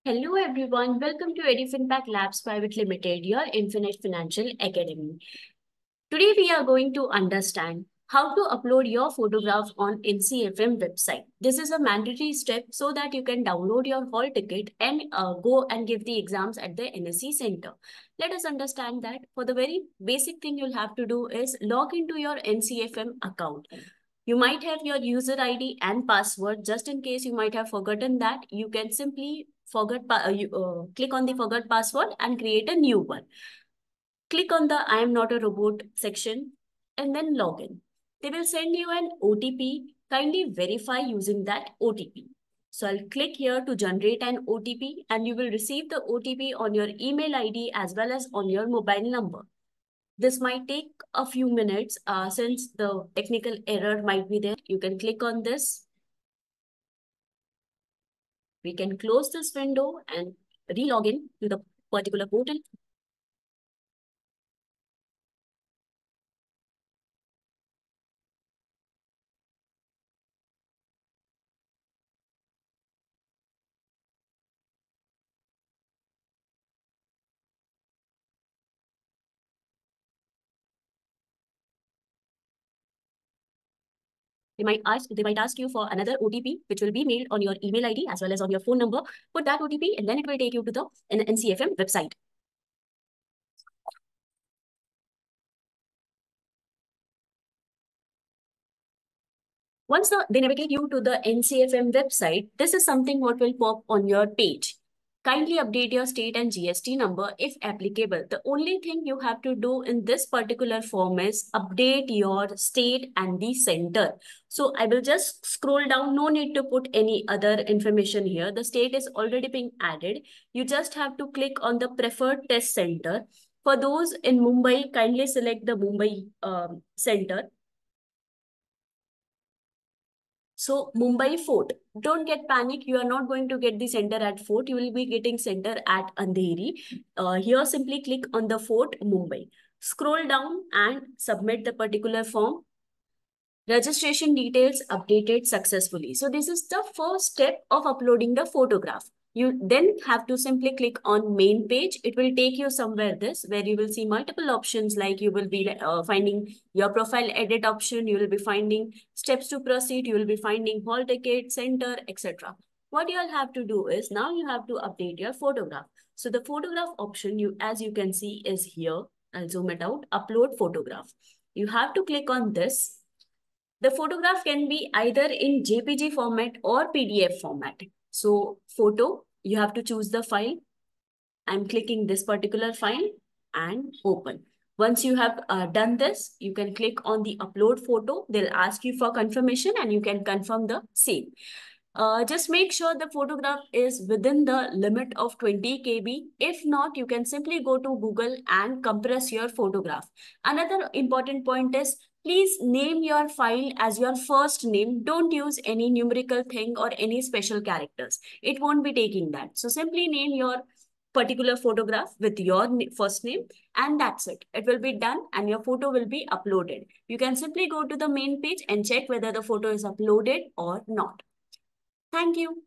Hello everyone, welcome to EduFinTech Labs Private Limited, your Infinite Financial Academy. Today we are going to understand how to upload your photograph on NCFM website. This is a mandatory step so that you can download your hall ticket and go and give the exams at the NSE Center. Let us understand that for the very basic thing you'll have to do is log into your NCFM account. You might have your user ID and password. Just in case you might have forgotten that, you can simply click on the forgot password and create a new one. Click on the I am not a robot section and then log in. They will send you an OTP. Kindly verify using that OTP. So I'll click here to generate an OTP and you will receive the OTP on your email ID as well as on your mobile number. This might take a few minutes since the technical error might be there. You can click on this. We can close this window and re-log in to the particular portal. They might ask you for another OTP, which will be mailed on your email ID as well as on your phone number. Put that OTP and then it will take you to the NCFM website. Once they navigate you to the NCFM website, this is something what will pop on your page. Kindly update your state and GST number if applicable. The only thing you have to do in this particular form is update your state and the center. So I will just scroll down. No need to put any other information here. The state is already being added. You just have to click on the preferred test center. For those in Mumbai, kindly select the Mumbai center. So Mumbai Fort, don't get panic. You are not going to get the center at Fort. You will be getting center at Andheri. Here simply click on the Fort Mumbai. Scroll down and submit the particular form. Registration details updated successfully. So this is the first step of uploading the photograph. You then have to simply click on main page. It will take you somewhere where you will see multiple options, like you will be finding your profile edit option. You will be finding steps to proceed. You will be finding hall ticket, center, etc. What you'll have to do is now you have to update your photograph. So the photograph option, as you can see, is here. I'll zoom it out. Upload photograph. You have to click on this. The photograph can be either in JPG format or PDF format. So photo, you have to choose the file. I'm clicking this particular file and open. Once you have done this, you can click on the upload photo. They'll ask you for confirmation and you can confirm the same. Just make sure the photograph is within the limit of 20 KB. If not, you can simply go to Google and compress your photograph. Another important point is, please name your file as your first name. Don't use any numerical thing or any special characters. It won't be taking that. So simply name your particular photograph with your first name and that's it. It will be done and your photo will be uploaded. You can simply go to the main page and check whether the photo is uploaded or not. Thank you.